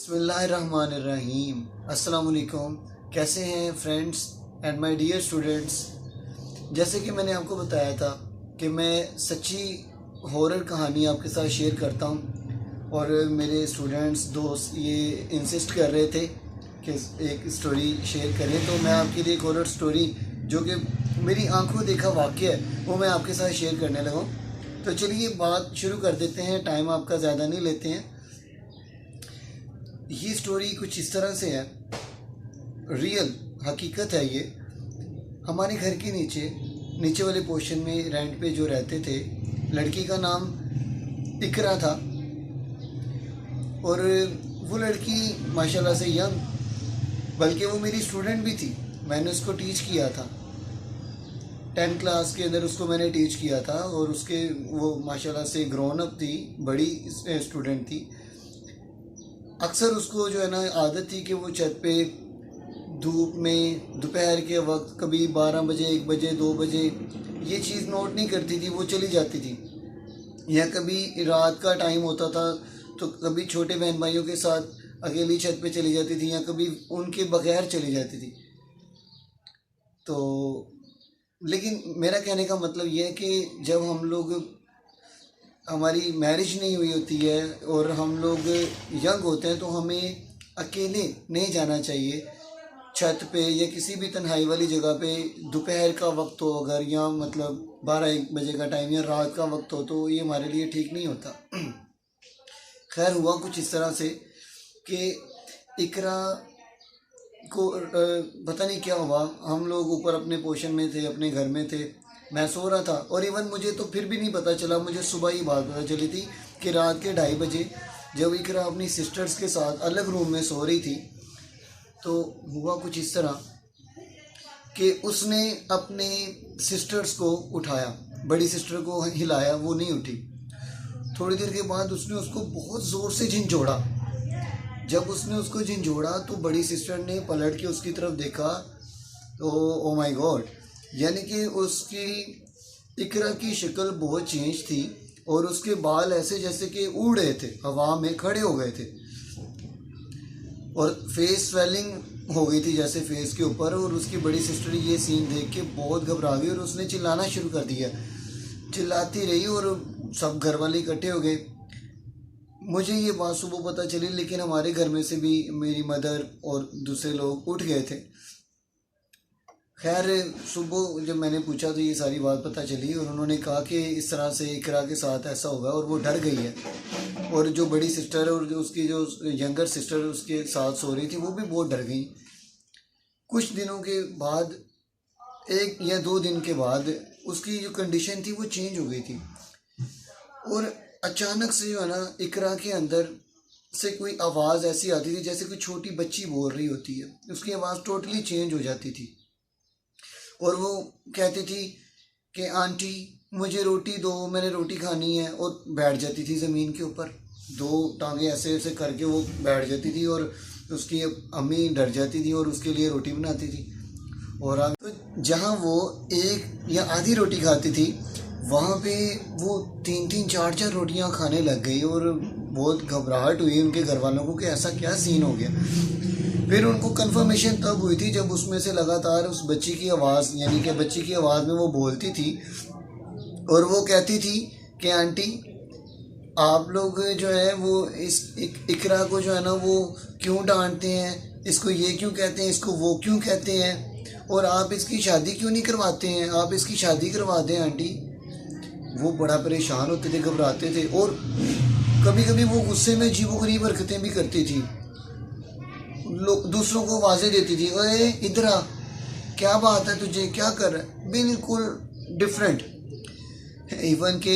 बिस्मिल्लाहिर्रहमानिर्रहीम। अस्सलाम वालेकुम। कैसे हैं friends and my dear students. जैसे कि मैंने आपको बताया था कि मैं सच्ची हॉरर कहानी आपके साथ शेयर करता हूं, और मेरे स्टूडेंट्स दोस्त ये इंसिस्ट कर रहे थे कि एक स्टोरी शेयर करें, तो मैं आपके लिए एक हॉरर स्टोरी जो कि मेरी आंखों देखा वाक़या है वो मैं आपके साथ शेयर करने लगा हूं। तो चलिए बात शुरू कर देते हैं, टाइम आपका ज़्यादा नहीं लेते हैं। ये स्टोरी कुछ इस तरह से है, रियल हकीकत है ये। हमारे घर के नीचे नीचे वाले पोर्शन में रेंट पे जो रहते थे, लड़की का नाम इकरा था, और वो लड़की माशाल्लाह से यंग, बल्कि वो मेरी स्टूडेंट भी थी। मैंने उसको टीच किया था 10th क्लास के अंदर, उसको मैंने टीच किया था, और उसके वो माशाल्लाह से ग्रोन अप थी, बड़ी स्टूडेंट थी। अक्सर उसको जो है ना आदत थी कि वो छत पे धूप में दोपहर के वक्त कभी 12 बजे 1 बजे 2 बजे ये चीज़ नोट नहीं करती थी, वो चली जाती थी। या कभी रात का टाइम होता था तो कभी छोटे बहन भाइयों के साथ अकेली छत पे चली जाती थी, या कभी उनके बगैर चली जाती थी। तो लेकिन मेरा कहने का मतलब यह है कि जब हम लोग, हमारी मैरिज नहीं हुई होती है और हम लोग यंग होते हैं, तो हमें अकेले नहीं जाना चाहिए छत पे या किसी भी तन्हाई वाली जगह पे। दोपहर का वक्त हो अगर, या मतलब 12-1 बजे का टाइम, या रात का वक्त हो, तो ये हमारे लिए ठीक नहीं होता। खैर हुआ कुछ इस तरह से कि इकरा को पता नहीं क्या हुआ, हम लोग ऊपर अपने पोर्शन में थे, अपने घर में थे, मैं सो रहा था, और इवन मुझे तो फिर भी नहीं पता चला, मुझे सुबह ही बात पता चली थी कि रात के 2:30 बजे जब इकरा अपनी सिस्टर्स के साथ अलग रूम में सो रही थी, तो हुआ कुछ इस तरह कि उसने अपने सिस्टर्स को उठाया, बड़ी सिस्टर को हिलाया, वो नहीं उठी। थोड़ी देर के बाद उसने उसको बहुत ज़ोर से झिंझोड़ा। जब उसने उसको झिंझोड़ा तो बड़ी सिस्टर ने पलट के उसकी तरफ देखा, तो ओ माय गॉड, यानी कि उसकी इकरा की शक्ल बहुत चेंज थी, और उसके बाल ऐसे जैसे कि उड़ रहे थे, हवा में खड़े हो गए थे, और फेस स्वेलिंग हो गई थी जैसे फेस के ऊपर। और उसकी बड़ी सिस्टर ये सीन देख के बहुत घबरा गई, और उसने चिल्लाना शुरू कर दिया। चिल्लाती रही और सब घर वाले इकट्ठे हो गए। मुझे ये बात सुबह पता चली, लेकिन हमारे घर में से भी मेरी मदर और दूसरे लोग उठ गए थे। खैर सुबह जब मैंने पूछा तो ये सारी बात पता चली, और उन्होंने कहा कि इस तरह से इकरा के साथ ऐसा होगा, और वो डर गई है। और जो बड़ी सिस्टर है और जो उसकी जो यंगर सिस्टर उसके साथ सो रही थी, वो भी बहुत डर गई। कुछ दिनों के बाद, 1 या 2 दिन के बाद, उसकी जो कंडीशन थी वो चेंज हो गई थी, और अचानक से जो है ना इकरा के अंदर से कोई आवाज़ ऐसी आती थी जैसे कोई छोटी बच्ची बोल रही होती है। उसकी आवाज़ टोटली चेंज हो जाती थी, और वो कहती थी कि आंटी मुझे रोटी दो, मैंने रोटी खानी है, और बैठ जाती थी ज़मीन के ऊपर, 2 टांगे ऐसे ऐसे करके वो बैठ जाती थी, और उसकी अम्मी डर जाती थी और उसके लिए रोटी बनाती थी। और तो जहाँ वो 1 या आधी रोटी खाती थी, वहाँ पे वो 3-3 4-4 रोटियाँ खाने लग गई, और बहुत घबराहट हुई उनके घर वालों को कि ऐसा क्या सीन हो गया। फिर उनको कंफर्मेशन तब हुई थी जब उसमें से लगातार उस बच्ची की आवाज़, यानी कि बच्ची की आवाज़ में वो बोलती थी, और वो कहती थी कि आंटी आप लोग जो है वो इस इकरा को जो है ना वो क्यों डांटते हैं, इसको ये क्यों कहते हैं, इसको वो क्यों कहते हैं, और आप इसकी शादी क्यों नहीं करवाते हैं, आप इसकी शादी करवा दें आंटी। वो बड़ा परेशान होते थे, घबराते थे, और कभी कभी वो गुस्से में अजीबोगरीब हरकतें भी करती थी, लोग दूसरों को आवाज़ें देती थी, अरे इधर आ, क्या बात है तुझे, क्या कर रहा है, बिल्कुल डिफरेंट। इवन के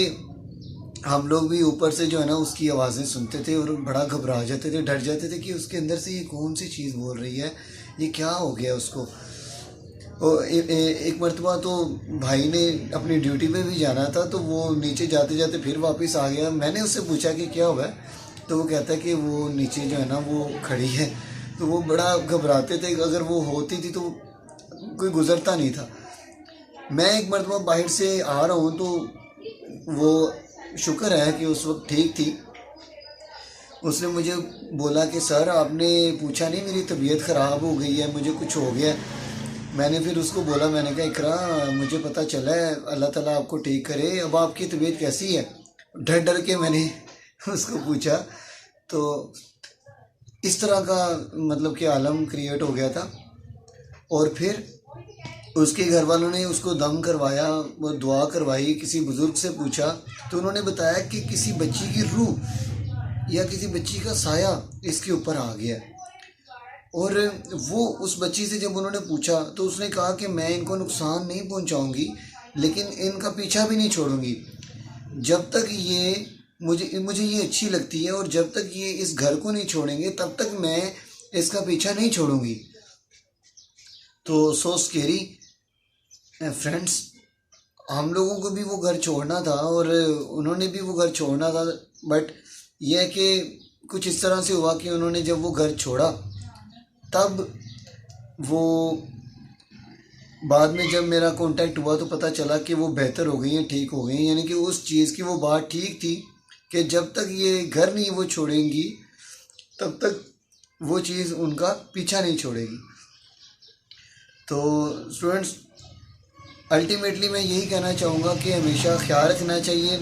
हम लोग भी ऊपर से जो है ना उसकी आवाज़ें सुनते थे और बड़ा घबरा जाते थे, डर जाते थे कि उसके अंदर से ये कौन सी चीज़ बोल रही है, ये क्या हो गया उसको। और एक मरतबा तो भाई ने अपनी ड्यूटी पे भी जाना था, तो वो नीचे जाते जाते फिर वापस आ गया। मैंने उससे पूछा कि क्या हुआ है, तो वो कहता है कि वो नीचे जो है ना वो खड़ी है। तो वो बड़ा घबराते थे, अगर वो होती थी तो कोई गुजरता नहीं था। मैं एक मरतबा बाहर से आ रहा हूँ, तो वो शुक्र है कि उस वक्त ठीक थी, उसने मुझे बोला कि सर आपने पूछा नहीं, मेरी तबीयत ख़राब हो गई है, मुझे कुछ हो गया है। मैंने फिर उसको बोला, मैंने कहा इकरा मुझे पता चला है, अल्लाह ताला आपको ठीक करे, अब आपकी तबीयत कैसी है? डर डर के मैंने उसको पूछा। तो इस तरह का मतलब कि आलम क्रिएट हो गया था। और फिर उसके घर वालों ने उसको दम करवाया, वो दुआ करवाई, किसी बुज़ुर्ग से पूछा तो उन्होंने बताया कि किसी बच्ची की रूह या किसी बच्ची का साया इसके ऊपर आ गया। और वो उस बच्ची से जब उन्होंने पूछा तो उसने कहा कि मैं इनको नुकसान नहीं पहुंचाऊंगी, लेकिन इनका पीछा भी नहीं छोड़ूंगी जब तक ये मुझे मुझे ये अच्छी लगती है, और जब तक ये इस घर को नहीं छोड़ेंगे तब तक मैं इसका पीछा नहीं छोड़ूंगी। तो सो स्केरी फ्रेंड्स, हम लोगों को भी वो घर छोड़ना था और उन्होंने भी वो घर छोड़ना था, बट यह है कि कुछ इस तरह से हुआ कि उन्होंने जब वो घर छोड़ा तब वो बाद में जब मेरा कांटेक्ट हुआ तो पता चला कि वो बेहतर हो गई हैं, ठीक हो गई हैं। यानी कि उस चीज़ की वो बात ठीक थी कि जब तक ये घर नहीं वो छोड़ेंगी तब तक वो चीज़ उनका पीछा नहीं छोड़ेगी। तो स्टूडेंट्स, अल्टीमेटली मैं यही कहना चाहूँगा कि हमेशा ख्याल रखना चाहिए।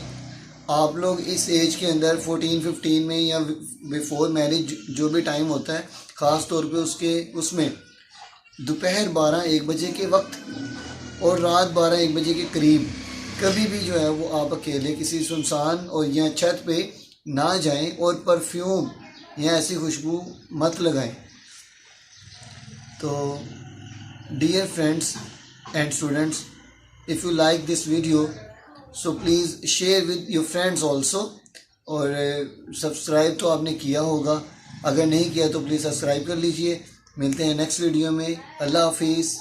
आप लोग इस एज के अंदर 14-15 में या बिफोर मैरिज जो भी टाइम होता है, ख़ास तौर पे उसमें दोपहर 12-1 बजे के वक्त और रात 12-1 बजे के करीब कभी भी जो है वो आप अकेले किसी सुनसान और या छत पे ना जाएं और परफ्यूम या ऐसी खुशबू मत लगाएं। तो dear friends and students, if you like this video so please share with your friends also. और सब्सक्राइब तो आपने किया होगा, अगर नहीं किया तो प्लीज़ सब्सक्राइब कर लीजिए। मिलते हैं नेक्स्ट वीडियो में। अल्लाह हाफिज़।